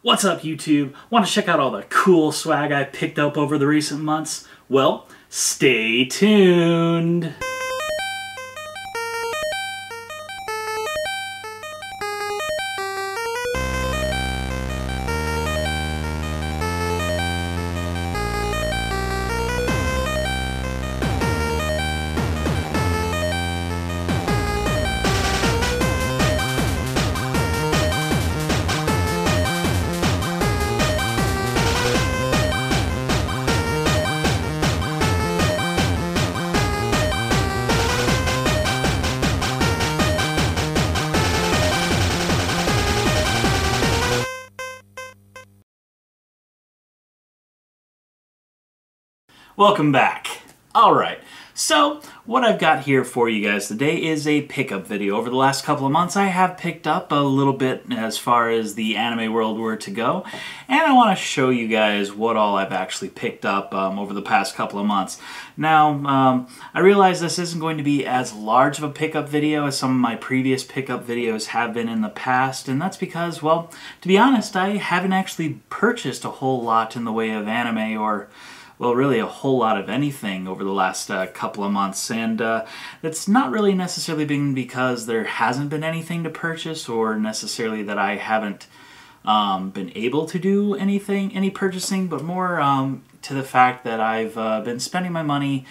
What's up, YouTube? Want to check out all the cool swag I picked up over the recent months? Well, stay tuned! Welcome back. Alright, so what I've got here for you guys today is a pickup video. Over the last couple of months I have picked up a little bit as far as the anime world were to go, and I want to show you guys what all I've actually picked up over the past couple of months. Now, I realize this isn't going to be as large of a pickup video as some of my previous pickup videos have been in the past, and that's because, well, to be honest, I haven't actually purchased a whole lot in the way of anime or, well, really a whole lot of anything over the last couple of months, and that's not really necessarily been because there hasn't been anything to purchase or necessarily that I haven't been able to do any purchasing, but more to the fact that I've been spending my money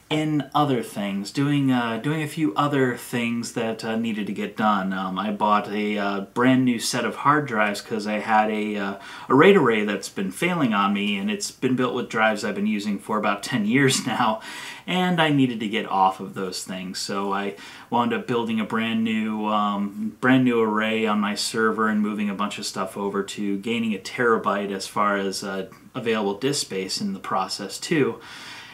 in other things, doing a few other things that needed to get done. I bought a brand new set of hard drives because I had a RAID array that's been failing on me, and it's been built with drives I've been using for about 10 years now, and I needed to get off of those things. So I wound up building a brand new array on my server and moving a bunch of stuff over to gaining a terabyte as far as available disk space in the process too.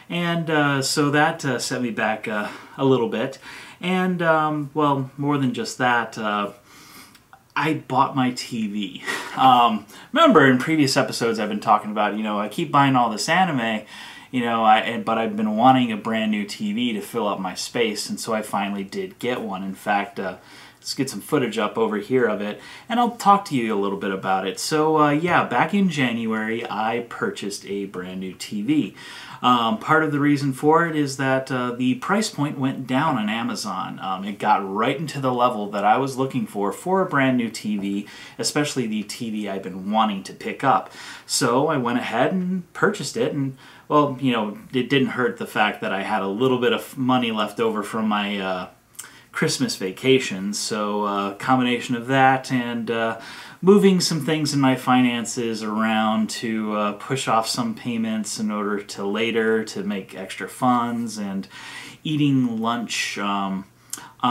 And so that set me back a little bit. And, well, more than just that, I bought my TV. Remember, in previous episodes I've been talking about, I keep buying all this anime, but I've been wanting a brand new TV to fill up my space, and so I finally did get one. In fact, let's get some footage up over here of it, and I'll talk to you a little bit about it. So yeah, back in January I purchased a brand new TV. Part of the reason for it is that the price point went down on Amazon. It got right into the level that I was looking for a brand new TV, especially the TV I've been wanting to pick up. So I went ahead and purchased it, and well, it didn't hurt the fact that I had a little bit of money left over from my Christmas vacation, so a combination of that and moving some things in my finances around to push off some payments in order to later to make extra funds, and eating lunch on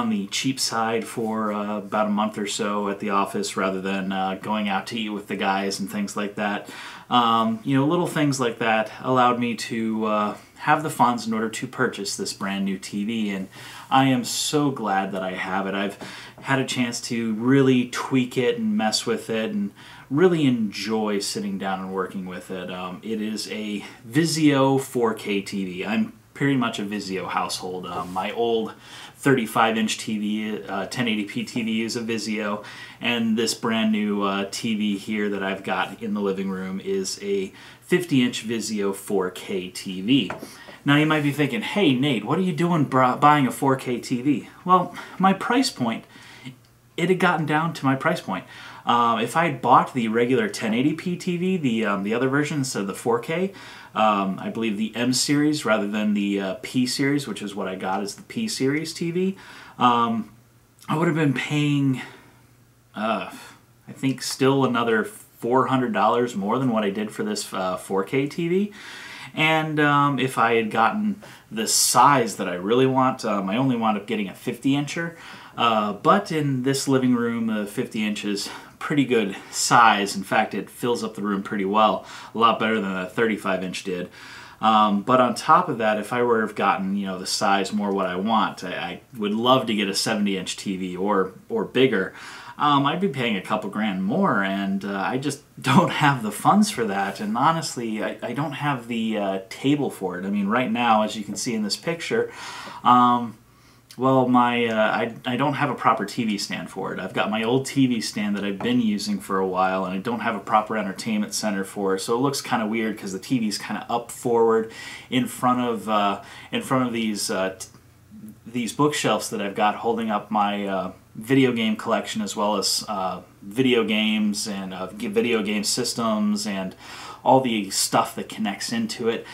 the cheap side for about a month or so at the office rather than going out to eat with the guys and things like that. Little things like that allowed me to have the funds in order to purchase this brand new TV, and I am so glad that I have it. I've had a chance to really tweak it and mess with it and really enjoy sitting down and working with it. It is a Vizio 4K TV. I'm pretty much a Vizio household. My old 35-inch TV, 1080p TV is a Vizio, and this brand new TV here that I've got in the living room is a 50-inch Vizio 4K TV. Now you might be thinking, hey Nate, what are you doing buying a 4K TV? Well, my price point, it had gotten down to my price point. If I had bought the regular 1080p TV, the other version instead of the 4K, I believe the M series rather than the P series, which is what I got as the P series TV, I would have been paying, I think, still another $400 more than what I did for this 4K TV. And if I had gotten the size that I really want, I only wound up getting a 50-incher. But in this living room, the 50 inches pretty good size. In fact, it fills up the room pretty well, a lot better than a 35-inch did. But on top of that, if I were to have gotten the size more what I want, I would love to get a 70-inch TV or bigger. I'd be paying a couple grand more, and I just don't have the funds for that, and honestly, I don't have the table for it. I mean, right now, as you can see in this picture, well, I don't have a proper TV stand for it. I've got my old TV stand that I've been using for a while, and I don't have a proper entertainment center for it. So it looks kind of weird because the TV's kind of up forward in front of these bookshelves that I've got holding up my video game collection, as well as video games and video game systems and all the stuff that connects into it.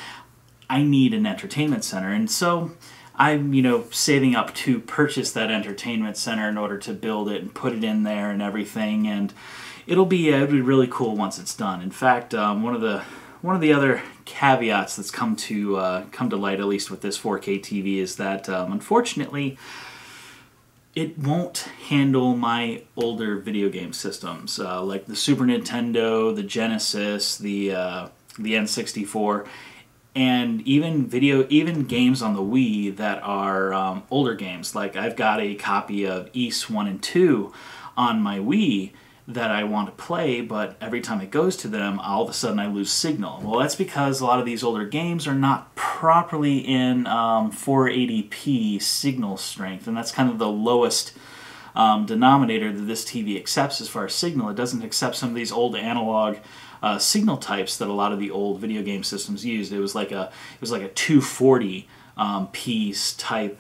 I need an entertainment center, and so I'm, saving up to purchase that entertainment center in order to build it and put it in there and everything, and it'll be really cool once it's done. In fact, one of the other caveats that's come to light, at least with this 4K TV, is that unfortunately it won't handle my older video game systems, like the Super Nintendo, the Genesis, the N64. And even games on the Wii that are older games. Like I've got a copy of Ys 1 and 2 on my Wii that I want to play, but every time it goes to them, all of a sudden I lose signal. Well, that's because a lot of these older games are not properly in 480p signal strength, and that's kind of the lowest denominator that this TV accepts as far as signal. It doesn't accept some of these old analog signal types that a lot of the old video game systems used. It was like a 240 piece type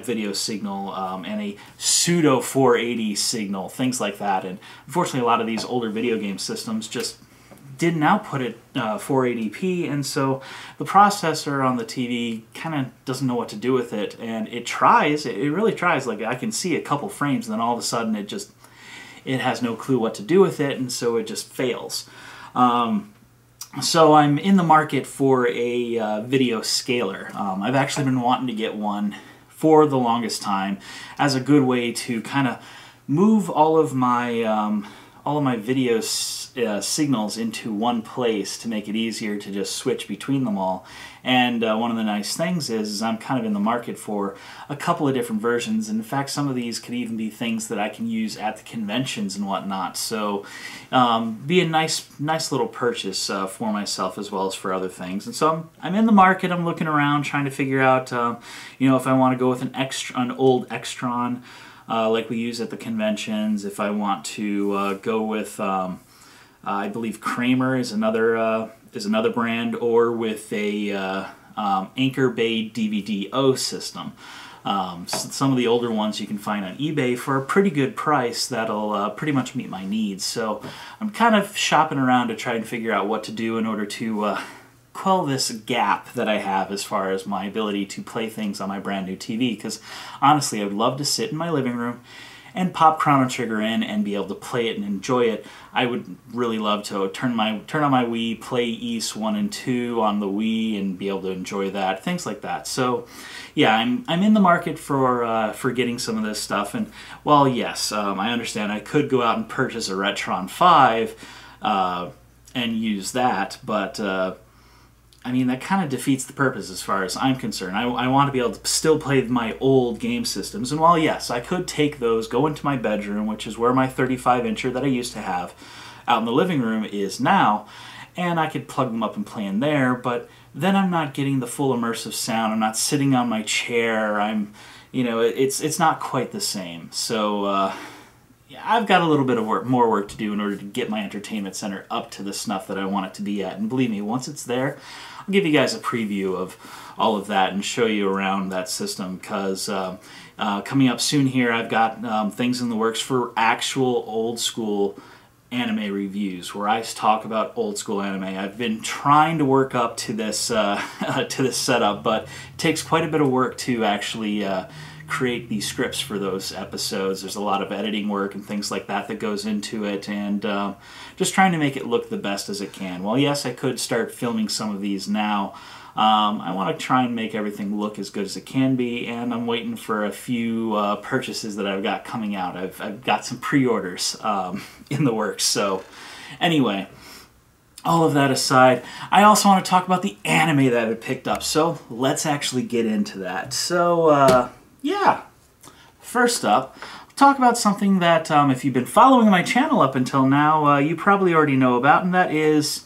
video signal and a pseudo 480 signal, things like that. And unfortunately, a lot of these older video game systems just didn't output it 480p, and so the processor on the TV kind of doesn't know what to do with it. And it tries, it really tries. Like I can see a couple frames, and then all of a sudden it has no clue what to do with it, and so it just fails. So I'm in the market for a video scaler. I've actually been wanting to get one for the longest time as a good way to kind of move all of my video signals into one place to make it easier to just switch between them all. And one of the nice things is I'm kind of in the market for a couple of different versions. In fact, some of these could even be things that I can use at the conventions and whatnot. So be a nice little purchase for myself as well as for other things. And so I'm in the market. I'm looking around trying to figure out if I want to go with an old Extron like we use at the conventions, if I want to go with I believe Kramer is another brand, or with a Anchor Bay DVD-O system. Some of the older ones you can find on eBay for a pretty good price that'll pretty much meet my needs. So I'm kind of shopping around to try and figure out what to do in order to quell this gap that I have as far as my ability to play things on my brand new TV. Because honestly, I'd love to sit in my living room and pop Chrono Trigger in and be able to play it and enjoy it. I would really love to turn on my Wii, play Ys 1 and 2 on the Wii, and be able to enjoy that, things like that. So, yeah, I'm in the market for getting some of this stuff. And while yes, I understand I could go out and purchase a Retron 5 and use that, but I mean, that kind of defeats the purpose as far as I'm concerned. I want to be able to still play my old game systems. And while, yes, I could take those, go into my bedroom, which is where my 35-incher that I used to have out in the living room is now, and I could plug them up and play in there, but then I'm not getting the full immersive sound. I'm not sitting on my chair. It's not quite the same. So, yeah, I've got a little bit of more work to do in order to get my entertainment center up to the snuff that I want it to be at. And believe me, once it's there, I'll give you guys a preview of all of that and show you around that system, because coming up soon here, I've got things in the works for actual old school anime reviews where I talk about old school anime. I've been trying to work up to this setup, but it takes quite a bit of work to actually create these scripts for those episodes. There's a lot of editing work and things like that that goes into it, and just trying to make it look the best as it can. Well, yes, I could start filming some of these now. I want to try and make everything look as good as it can be, and I'm waiting for a few purchases that I've got coming out. I've got some pre-orders in the works. So anyway, all of that aside, I also want to talk about the anime that I picked up. So let's actually get into that. So yeah, first up, I'll talk about something that if you've been following my channel up until now, you probably already know about, and that is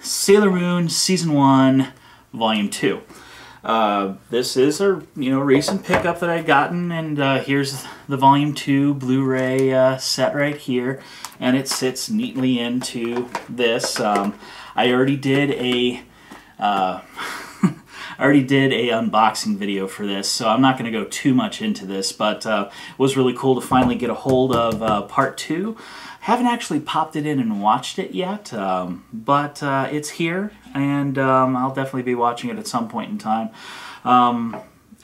Sailor Moon Season 1, Volume 2. This is a recent pickup that I've gotten, and here's the Volume 2 Blu-ray set right here, and it sits neatly into this. I already did a unboxing video for this, so I'm not going to go too much into this, but it was really cool to finally get a hold of Part 2. Haven't actually popped it in and watched it yet, but it's here, and I'll definitely be watching it at some point in time,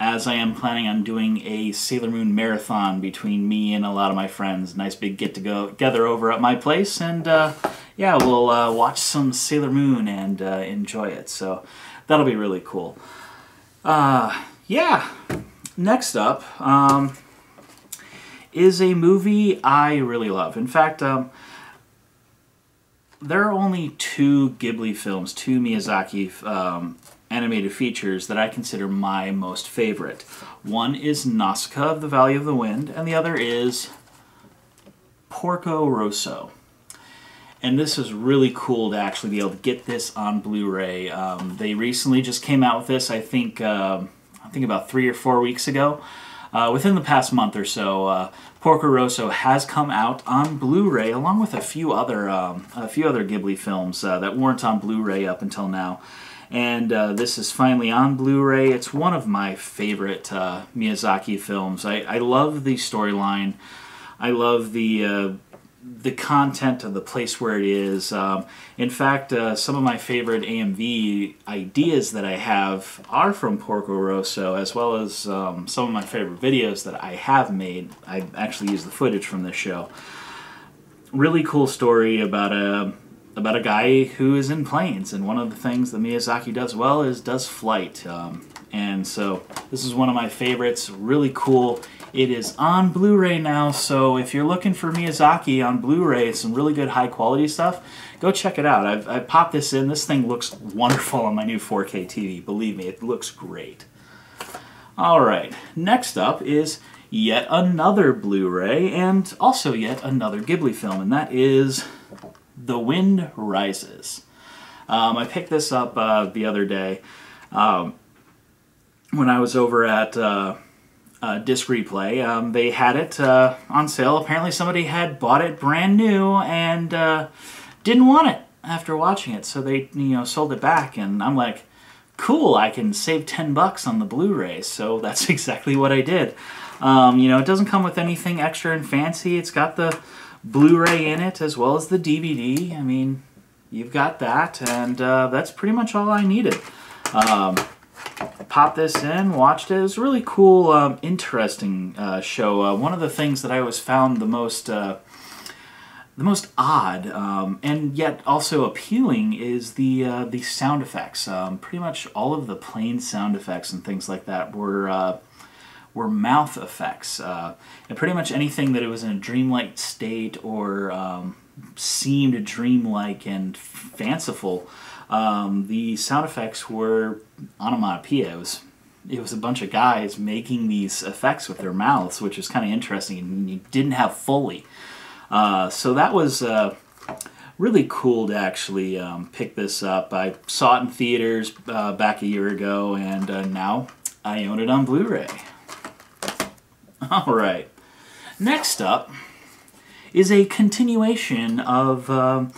as I am planning on doing a Sailor Moon marathon between me and a lot of my friends. Nice big get-together over at my place, and yeah, we'll watch some Sailor Moon and enjoy it, so that'll be really cool. Yeah, next up is a movie I really love. In fact, there are only two Ghibli films, two Miyazaki animated features that I consider my most favorite. One is Nausicaa of the Valley of the Wind, and the other is Porco Rosso. And this is really cool to actually be able to get this on Blu-ray. They recently just came out with this, I think about 3 or 4 weeks ago. Within the past month or so, Porco Rosso has come out on Blu-ray, along with a few other Ghibli films that weren't on Blu-ray up until now. And this is finally on Blu-ray. It's one of my favorite Miyazaki films. I love the storyline. I love the content of the place where it is. In fact, some of my favorite AMV ideas that I have are from Porco Rosso, as well as some of my favorite videos that I have made. I actually use the footage from this show. Really cool story about a guy who is in planes, and one of the things that Miyazaki does well is does flight. And so this is one of my favorites. Really cool. It is on Blu-ray now, so if you're looking for Miyazaki on Blu-ray, some really good high quality stuff, go check it out. I popped this in. This thing looks wonderful on my new 4K TV. Believe me, it looks great. Alright, next up is yet another Blu-ray and also yet another Ghibli film, and that is The Wind Rises. I picked this up the other day when I was over at Disc Replay. They had it on sale. Apparently somebody had bought it brand new and didn't want it after watching it, so they sold it back, and I'm like, cool, I can save 10 bucks on the Blu-ray, so that's exactly what I did. It doesn't come with anything extra and fancy. It's got the Blu-ray in it as well as the DVD. I mean, you've got that, and that's pretty much all I needed. Popped this in, watched it. It was a really cool, interesting show. One of the things that I always found the most odd and yet also appealing is the sound effects. Pretty much all of the plane sound effects and things like that were mouth effects, and pretty much anything that it was in a dreamlike state or seemed dreamlike and fanciful. The sound effects were onomatopoeia. It was a bunch of guys making these effects with their mouths, which is kind of interesting, and you didn't have Foley. So that was really cool to actually pick this up. I saw it in theaters back a year ago, and now I own it on Blu-ray. Alright, next up is a continuation of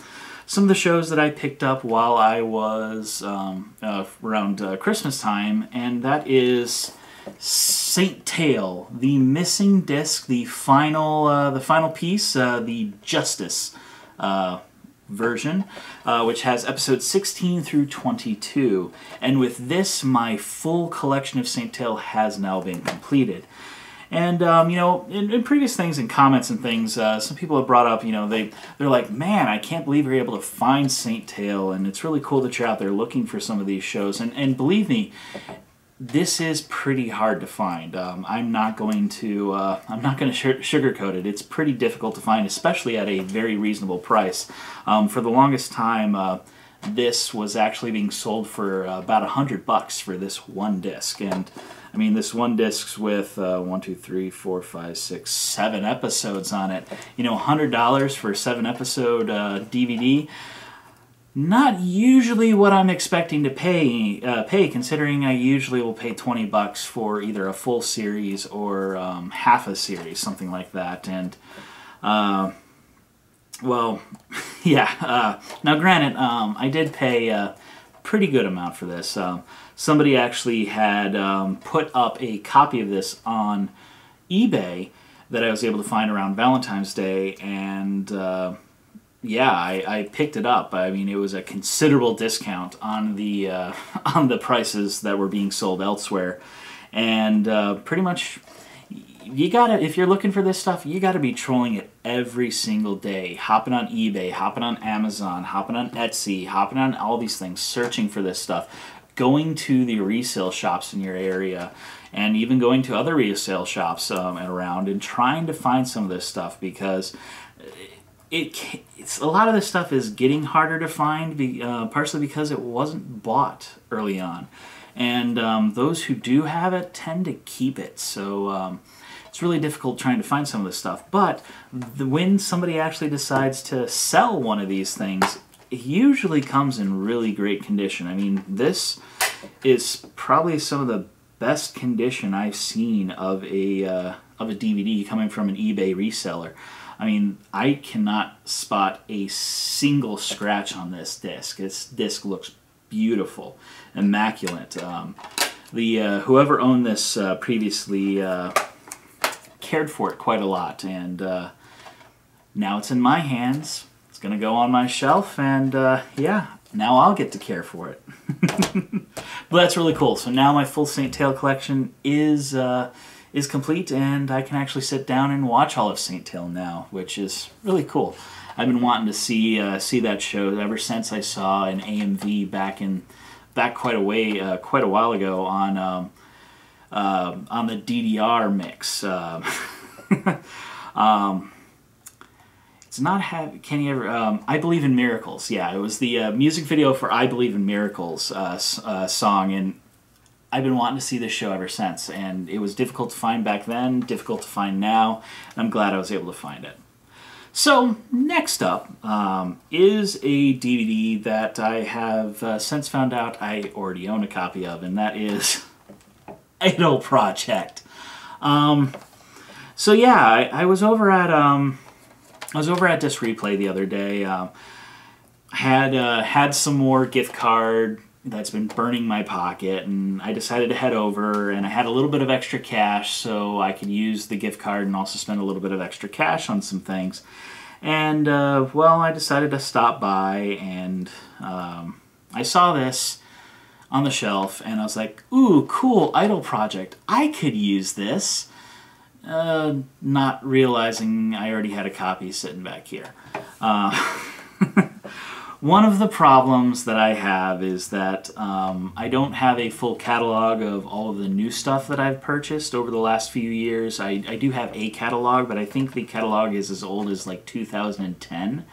some of the shows that I picked up while I was around Christmas time, and that is Saint Tail, the missing disc, the final piece, the Justice version, which has episodes 16 through 22. And with this, my full collection of Saint Tail has now been completed. And, in previous things and comments and things, some people have brought up, they're like, man, I can't believe you're able to find Saint Tail, and it's really cool that you're out there looking for some of these shows. And believe me, this is pretty hard to find. I'm not going to sugarcoat it. It's pretty difficult to find, especially at a very reasonable price. For the longest time, this was actually being sold for about $100 for this one disc, and I mean, this one disc's with 1, 2, 3, 4, 5, 6, 7 episodes on it. $100 for a 7-episode DVD. Not usually what I'm expecting to pay, considering I usually will pay 20 bucks for either a full series or half a series, something like that. And well, yeah. Now, granted, I did pay a pretty good amount for this. Somebody actually had put up a copy of this on eBay that I was able to find around Valentine's Day, and yeah, I picked it up. I mean, it was a considerable discount on the on the prices that were being sold elsewhere, and pretty much, you gotta, if you're looking for this stuff, you gotta be trolling it every single day, hopping on eBay, hopping on Amazon, hopping on Etsy, hopping on all these things, searching for this stuff, going to the resale shops in your area, and even going to other resale shops around and trying to find some of this stuff, because it's a lot of this stuff is getting harder to find, partially because it wasn't bought early on, and those who do have it tend to keep it. So it's really difficult trying to find some of this stuff. But when somebody actually decides to sell one of these things, it usually comes in really great condition. I mean, this is probably some of the best condition I've seen of a DVD coming from an eBay reseller. I mean, I cannot spot a single scratch on this disc. This disc looks beautiful, immaculate. Whoever owned this previously cared for it quite a lot, and now it's in my hands. It's gonna go on my shelf, and yeah, now I'll get to care for it. But that's really cool. So now my full Saint Tail collection is complete, and I can actually sit down and watch all of Saint Tail now, which is really cool. I've been wanting to see that show ever since I saw an AMV back quite a while ago on the DDR mix. It's not can you ever? I Believe in Miracles. Yeah, it was the music video for I Believe in Miracles song, and I've been wanting to see this show ever since. And it was difficult to find back then, difficult to find now, and I'm glad I was able to find it. So next up is a DVD that I have since found out I already own a copy of, and that is Idol Project. So yeah, I was over at Disc Replay the other day. Had some more gift card that's been burning my pocket, and I decided to head over, and I had a little bit of extra cash, so I could use the gift card and also spend a little bit of extra cash on some things. And well, I decided to stop by, and I saw this on the shelf, and I was like, ooh, cool, Idol Project. I could use this. Not realizing I already had a copy sitting back here. One of the problems that I have is that I don't have a full catalog of all of the new stuff that I've purchased over the last few years. I do have a catalog, but I think the catalog is as old as like 2010,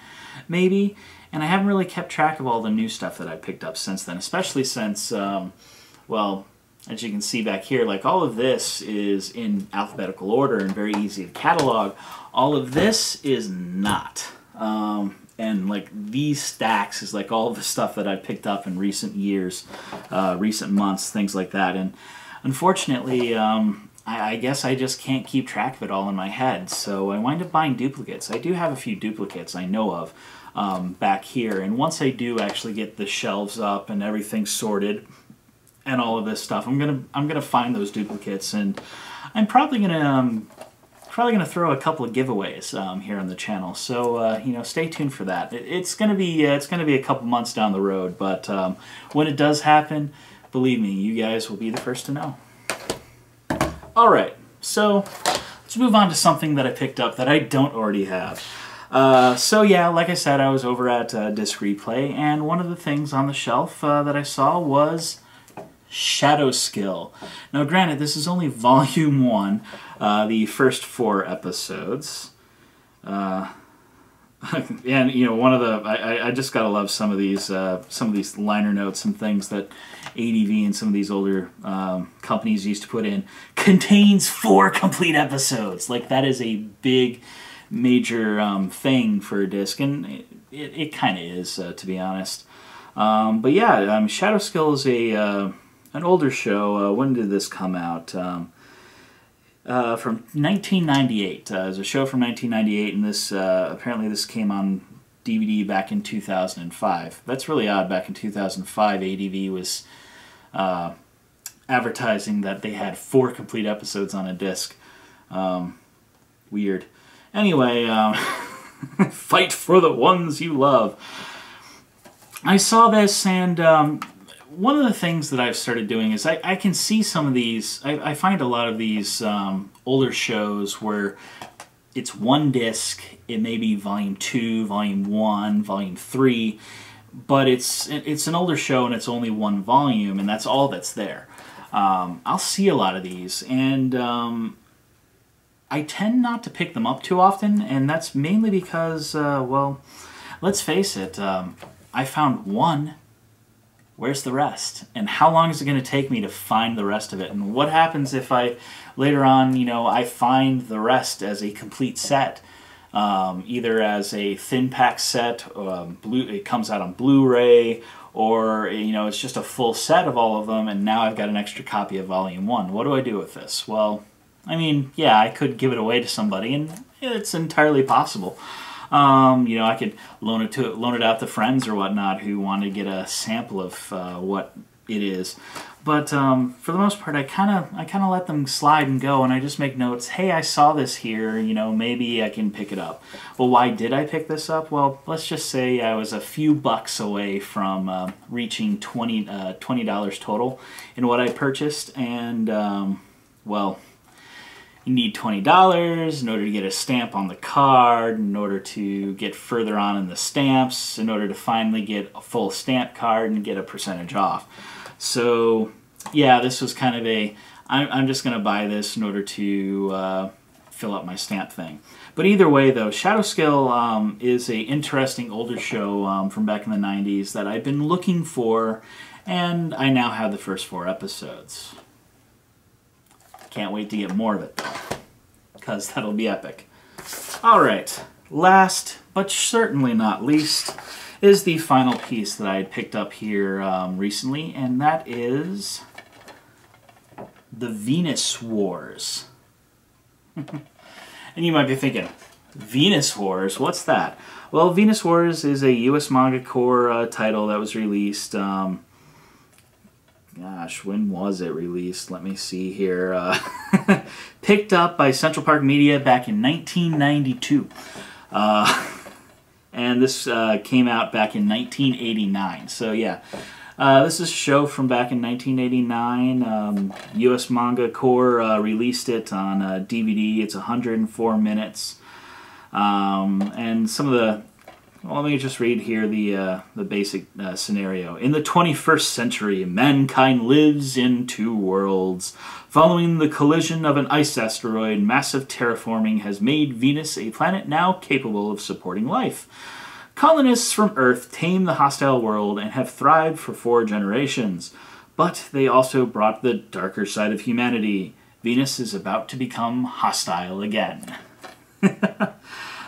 maybe. And I haven't really kept track of all the new stuff that I picked up since then, especially since, well, as you can see back here, like all of this is in alphabetical order and very easy to catalog. All of this is not. And like these stacks is like all the stuff that I picked up in recent years, recent months, things like that. And unfortunately, I guess I just can't keep track of it all in my head. So I wind up buying duplicates. I do have a few duplicates I know of back here. And once I do actually get the shelves up and everything sorted and all of this stuff, I'm gonna find those duplicates, and I'm probably gonna throw a couple of giveaways here on the channel. So you know, stay tuned for that. It's gonna be a couple months down the road, but when it does happen, believe me, you guys will be the first to know. All right, so let's move on to something that I picked up that I don't already have. So yeah, like I said, I was over at Disc Replay, and one of the things on the shelf that I saw was Shadow Skill. Now granted, this is only volume 1, the first 4 episodes. And you know, one of the I just gotta love some of these liner notes and things that ADV and some of these older companies used to put in. Contains 4 complete episodes. Like, that is a big major thing for a disc, and it kind of is, to be honest. But yeah, Shadow Skill is an older show. When did this come out? From 1998. It was a show from 1998, and this apparently this came on DVD back in 2005. That's really odd. Back in 2005, ADV was advertising that they had 4 complete episodes on a disc. Weird. Anyway, fight for the ones you love. I saw this, and one of the things that I've started doing is I can see some of these. I find a lot of these older shows where it's one disc. It may be Volume 2, Volume 1, Volume 3, but it's an older show and it's only one volume, and that's all that's there. I'll see a lot of these, and I tend not to pick them up too often, and that's mainly because, well, let's face it, I found one. Where's the rest? And how long is it going to take me to find the rest of it? And what happens if later on, I find the rest as a complete set, either as a thin pack set, it comes out on Blu-ray, or it's just a full set of all of them, and now I've got an extra copy of Volume 1. What do I do with this? Well, I mean, yeah, I could give it away to somebody, and it's entirely possible. I could loan it out to friends or whatnot who want to get a sample of what it is. But for the most part, I kind of let them slide and go, and I just make notes. Hey, I saw this here. Maybe I can pick it up. Well, why did I pick this up? Well, let's just say I was a few bucks away from reaching $20 total in what I purchased, and well, you need $20 in order to get a stamp on the card, in order to get further on in the stamps, in order to finally get a full stamp card and get a percentage off. So yeah, this was kind of I'm just going to buy this in order to fill up my stamp thing. But either way though, Shadow Skill is a interesting older show from back in the 90s that I've been looking for, and I now have the first 4 episodes. Can't wait to get more of it, though, because that'll be epic. Alright, last, but certainly not least, is the final piece that I had picked up here recently, and that is the Venus Wars. And you might be thinking, Venus Wars? What's that? Well, Venus Wars is a US Manga Core title that was released... gosh, when was it released? Let me see here. Picked up by Central Park Media back in 1992. And this came out back in 1989. So yeah, this is a show from back in 1989. US Manga Core released it on DVD. It's 104 minutes. And some of the... Well, let me just read here the basic scenario. In the 21st century, mankind lives in 2 worlds. Following the collision of an ice asteroid, massive terraforming has made Venus a planet now capable of supporting life. Colonists from Earth tame the hostile world and have thrived for 4 generations. But they also brought the darker side of humanity. Venus is about to become hostile again.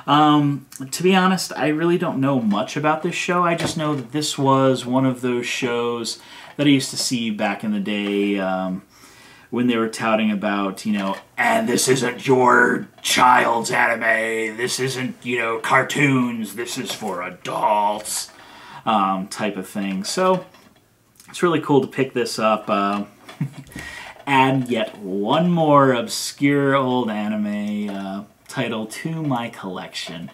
To be honest, I really don't know much about this show. I just know that this was one of those shows that I used to see back in the day when they were touting about, and this isn't your child's anime, this isn't, cartoons, this is for adults, type of thing. So, it's really cool to pick this up. Add yet one more obscure old anime title to my collection.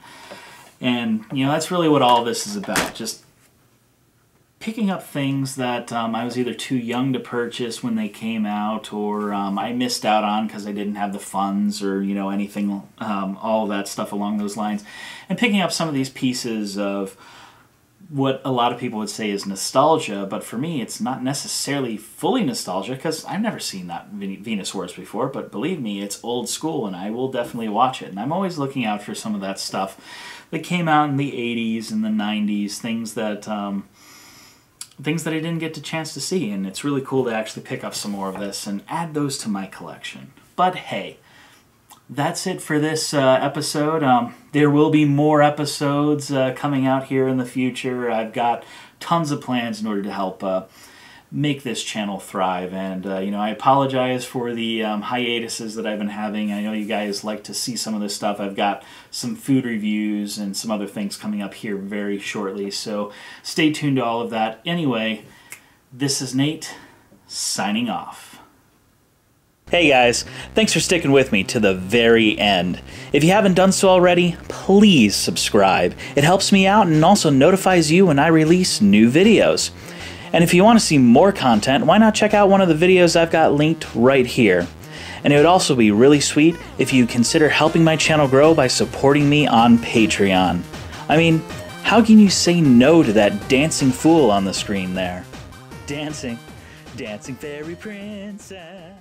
And, that's really what all this is about. Just picking up things that I was either too young to purchase when they came out, or I missed out on because I didn't have the funds, or, anything, all of that stuff along those lines. And picking up some of these pieces of what a lot of people would say is nostalgia, but for me it's not necessarily fully nostalgia because I've never seen that Venus Wars before, but believe me, it's old school and I will definitely watch it. And I'm always looking out for some of that stuff that came out in the 80s and the 90s, things that I didn't get the chance to see, and it's really cool to actually pick up some more of this and add those to my collection. But hey, that's it for this episode. There will be more episodes coming out here in the future. I've got tons of plans in order to help make this channel thrive, and I apologize for the hiatuses that I've been having. I know you guys like to see some of this stuff. I've got some food reviews and some other things coming up here very shortly, so stay tuned to all of that. Anyway, this is Nate, signing off. Hey guys, thanks for sticking with me to the very end. If you haven't done so already, please subscribe. It helps me out and also notifies you when I release new videos. And if you want to see more content, why not check out one of the videos I've got linked right here. And it would also be really sweet if you consider helping my channel grow by supporting me on Patreon. I mean, how can you say no to that dancing fool on the screen there? Dancing, dancing fairy princess.